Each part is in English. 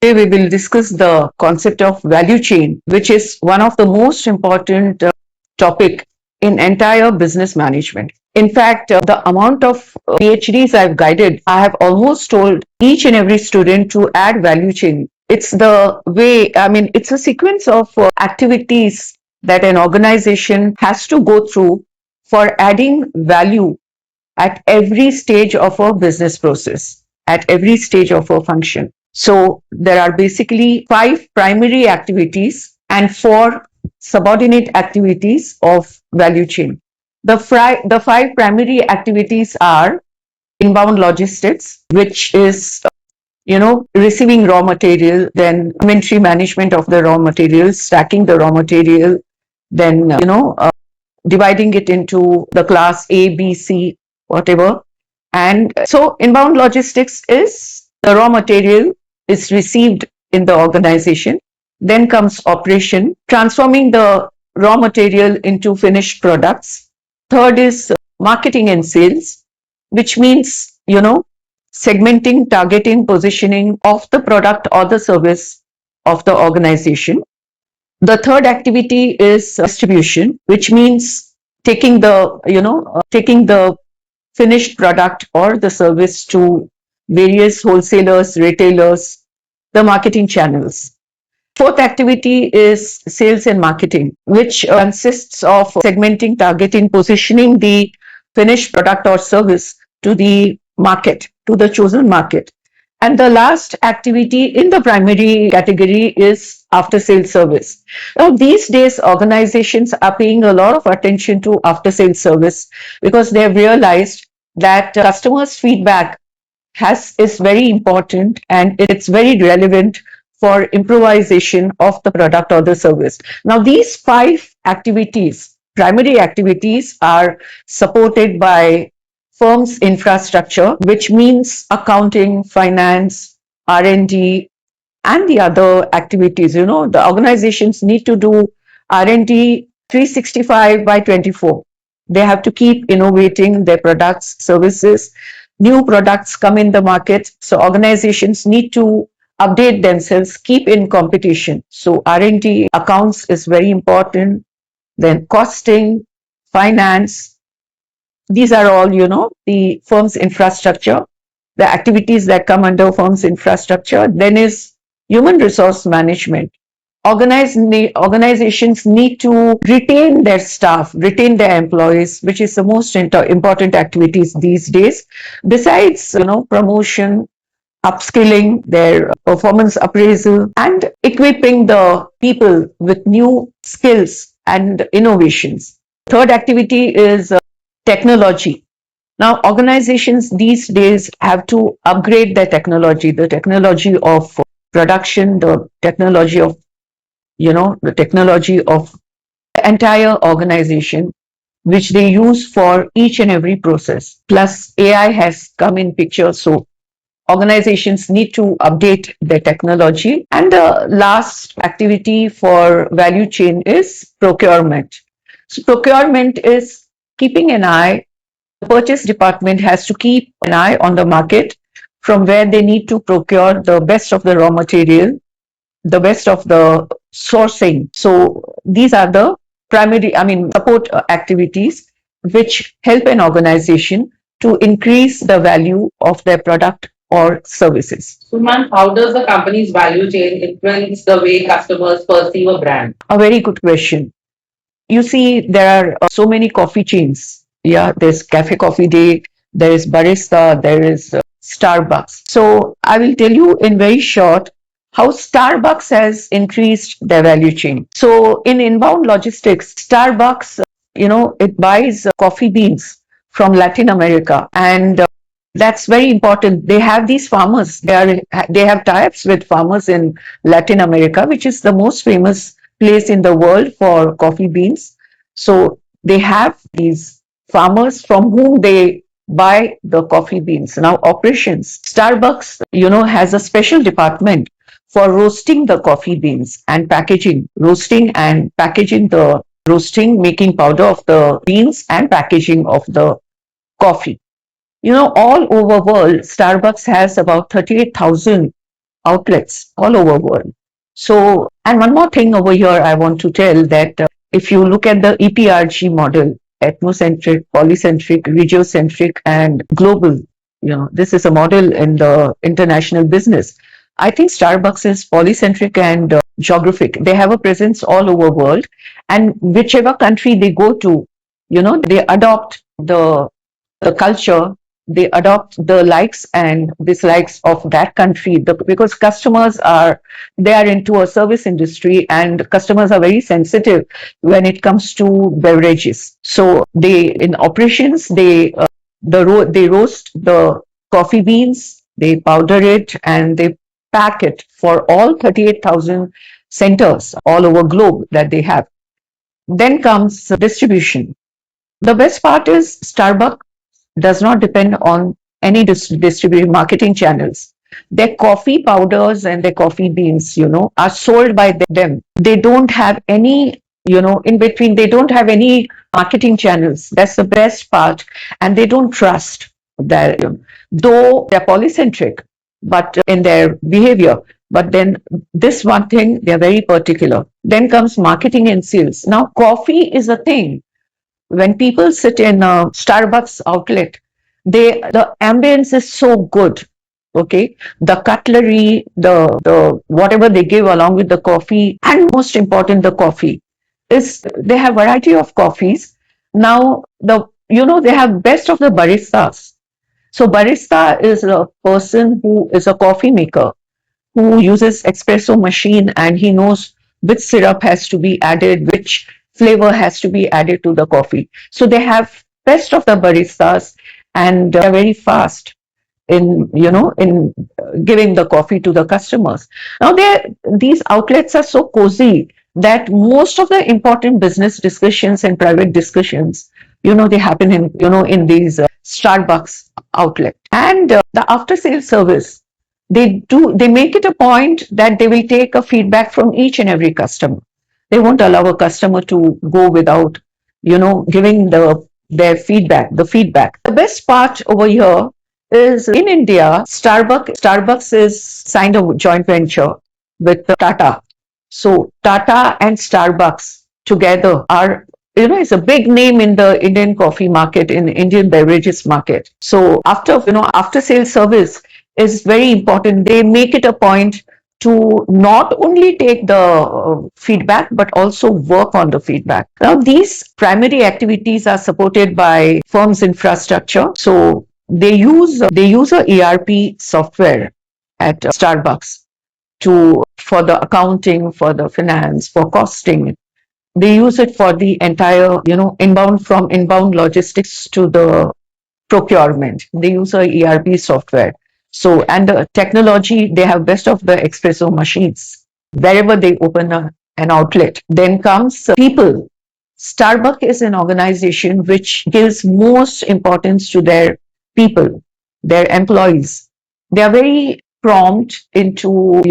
today we will discuss the concept of value chain, which is one of the most important topic in entire business management. In fact, the amount of PhDs I've guided, I have almost told each and every student to add value chain. It's the way, it's a sequence of activities that an organization has to go through for adding value at every stage of a business process, at every stage of a function. So there are basically 5 primary activities and 4 subordinate activities of value chain. The 5 primary activities are inbound logistics, which is receiving raw material, then inventory management of the raw material, stacking the raw material, then dividing it into the class A, B, C, whatever. And so inbound logistics is the raw material is received in the organization. Then comes operation, transforming the raw material into finished products. Third is marketing and sales, which means, segmenting, targeting, positioning of the product or the service of the organization. The third activity is distribution, which means taking the finished product or the service to various wholesalers, retailers, the marketing channels. Fourth activity is sales and marketing, which consists of segmenting, targeting, positioning the finished product or service to the market, to the chosen market. And the last activity in the primary category is after sales service. Now, these days, organizations are paying a lot of attention to after sales service because they have realized that customers' feedback is very important and it's very relevant for improvisation of the product or the service. Now, these 5 activities, primary activities, are supported by firm's infrastructure, which means accounting, finance, R&D, and the other activities. The organizations need to do R&D 365 by 24. They have to keep innovating their products, services. New products come in the market, so organizations need to update themselves, keep in competition. So R&D, accounts is very important. Then costing, finance. These are all, the firm's infrastructure, the activities that come under firm's infrastructure. Then is human resource management. Organizations need to retain their staff, retain their employees, which is the most important activities these days. Besides, promotion, upskilling, their performance appraisal, and equipping the people with new skills and innovations. Third activity is technology. Now, organizations these days have to upgrade their technology, the technology of production, the technology of the entire organization, which they use for each and every process. Plus, AI has come in picture, so organizations need to update their technology. And the last activity for value chain is procurement. So procurement is keeping an eye. The purchase department has to keep an eye on the market from where they need to procure the best of the raw material, the best of the sourcing. So these are the primary, support activities which help an organization to increase the value of their product or services. So, ma'am, how does the company's value chain influence the way customers perceive a brand? A very good question. You see, there are so many coffee chains. Yeah, there's Cafe Coffee Day, there is Barista, there is Starbucks. So I will tell you in very short how Starbucks has increased their value chain. So in inbound logistics, Starbucks, it buys coffee beans from Latin America, and that's very important. They have these farmers. They have tie-ups with farmers in Latin America, which is the most famous place in the world for coffee beans. So they have these farmers from whom they buy the coffee beans. Now, operations. Starbucks, has a special department for roasting the coffee beans and packaging, roasting and packaging the roasting, making powder of the beans and packaging of the coffee. All over world, Starbucks has about 38,000 outlets all over world. So, and one more thing over here I want to tell that if you look at the EPRG model, ethnocentric, polycentric, regiocentric, and global, this is a model in the international business. I think Starbucks is polycentric and geographic. They have a presence all over world, and whichever country they go to, they adopt the culture, they adopt the likes and dislikes of that country, because customers are, they are into a service industry, and customers are very sensitive when it comes to beverages. So they, in operations, they roast the coffee beans, they powder it, and they pack it for all 38,000 centers all over globe that they have. Then comes distribution. The best part is Starbucks does not depend on any distribution marketing channels. Their coffee powders and their coffee beans, are sold by them. They don't have any, in between, they don't have any marketing channels. That's the best part. And they don't trust that, though they're polycentric, but in their behavior. But then this one thing, they're very particular. Then comes marketing and sales. Now, coffee is a thing. When people sit in a Starbucks outlet, the ambience is so good. Okay, the cutlery, the whatever they give along with the coffee, and most important, the coffee is, they have variety of coffees. Now they have best of the baristas. So barista is a person who is a coffee maker, who uses espresso machine, and he knows which syrup has to be added, which flavor has to be added to the coffee. So they have best of the baristas, and they're very fast in giving the coffee to the customers. Now these outlets are so cozy that most of the important business discussions and private discussions, they happen in these Starbucks outlet. And the after sales service, they make it a point that they will take a feedback from each and every customer. They won't allow a customer to go without giving their feedback. The best part over here is, in India, Starbucks is signed a joint venture with Tata. So Tata and Starbucks together are, it's a big name in the Indian coffee market, in Indian beverages market. So after sales service is very important. They make it a point to not only take the feedback, but also work on the feedback. Now, these primary activities are supported by firm's infrastructure. So they use a ERP software at Starbucks for the accounting, for the finance, for costing. They use it for the entire, inbound logistics to the procurement. They use a ERP software. So, and the technology, they have best of the espresso machines wherever they open an outlet. Then comes people. Starbucks is an organization which gives most importance to their people, their employees. They are very prompt into,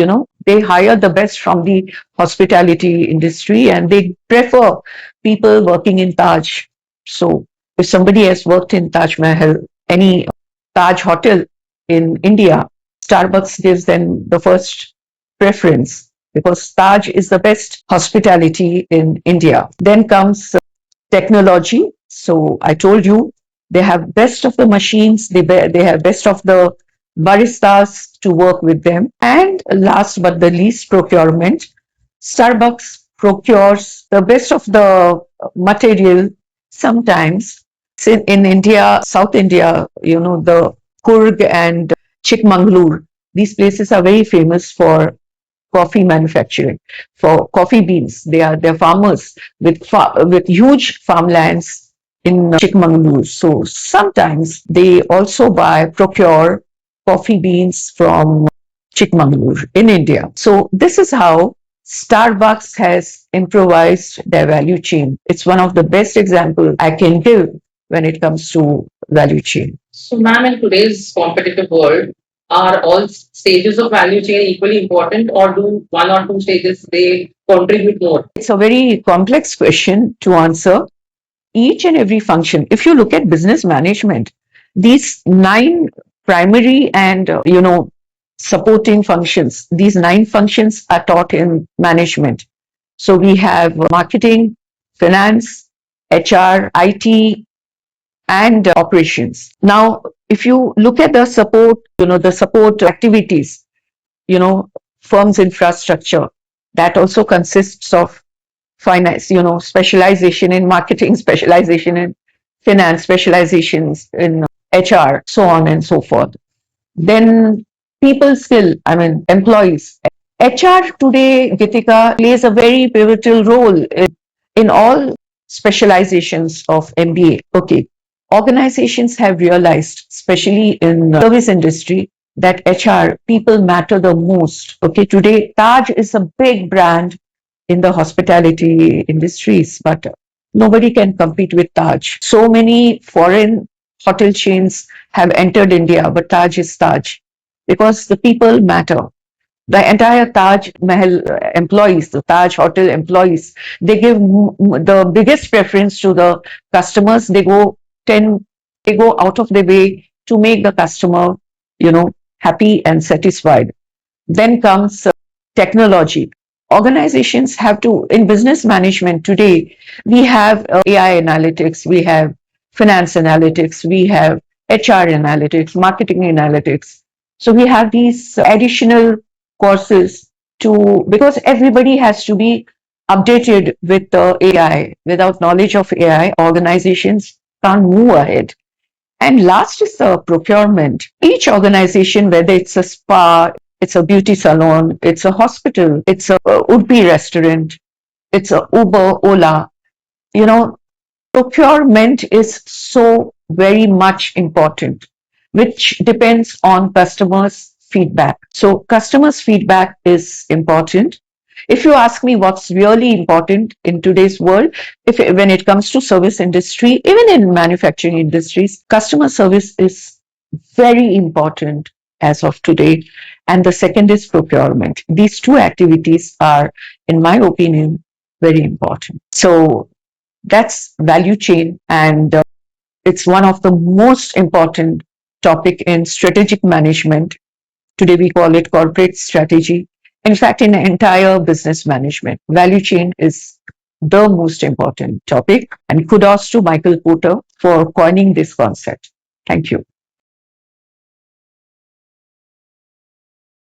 they hire the best from the hospitality industry, and they prefer people working in Taj. So if somebody has worked in Taj Mahal, any Taj hotel in India, Starbucks gives them the first preference, because Taj is the best hospitality in India. Then comes technology. So I told you, they have best of the machines, they have best of the baristas to work with them. And last but the least, procurement. Starbucks procures the best of the material. Sometimes in India, South India, the Kurg and Chikmagalur, these places are very famous for coffee manufacturing, for coffee beans. They're farmers with huge farmlands in Chikmagalur. So sometimes they also procure coffee beans from Chikmagalur in India. So this is how Starbucks has improvised their value chain. It's one of the best examples I can give when it comes to value chain. So, ma'am, in today's competitive world, are all stages of value chain equally important, or do one or two stages they contribute more? It's a very complex question to answer. Each and every function, if you look at business management, these 9 primary and supporting functions. These 9 functions are taught in management. So we have marketing, finance, HR, IT, and operations. Now, if you look at the support, the support activities, firm's infrastructure, that also consists of finance, specialization in marketing, specialization in finance, specializations in HR, so on and so forth. Then people skill, employees. HR today, Gitika, plays a very pivotal role in all specializations of MBA. Okay. Organizations have realized, especially in service industry, that HR people matter the most. Okay. Today, Taj is a big brand in the hospitality industries, but nobody can compete with Taj. So many foreign hotel chains have entered India, but Taj is Taj because the people matter. The entire Taj Mahal employees, the Taj Hotel employees, they give the biggest preference to the customers. They go out of their way to make the customer, happy and satisfied. Then comes technology. Organizations have to, in business management today, we have AI analytics, we have finance analytics, we have HR analytics, marketing analytics. So we have these additional courses because everybody has to be updated with the AI. Without knowledge of AI, organizations can't move ahead. And last is the procurement. Each organization, whether it's a spa, it's a beauty salon, it's a hospital, it's a would-be restaurant, it's a Uber, Ola, procurement is so very much important, which depends on customers' feedback. So customers' feedback is important. If you ask me what's really important in today's world, when it comes to service industry, even in manufacturing industries, customer service is very important as of today. And the second is procurement. These 2 activities are, in my opinion, very important. So that's value chain, and it's one of the most important topic in strategic management. Today we call it corporate strategy. In fact, in entire business management, value chain is the most important topic. And kudos to Michael Porter for coining this concept. Thank you.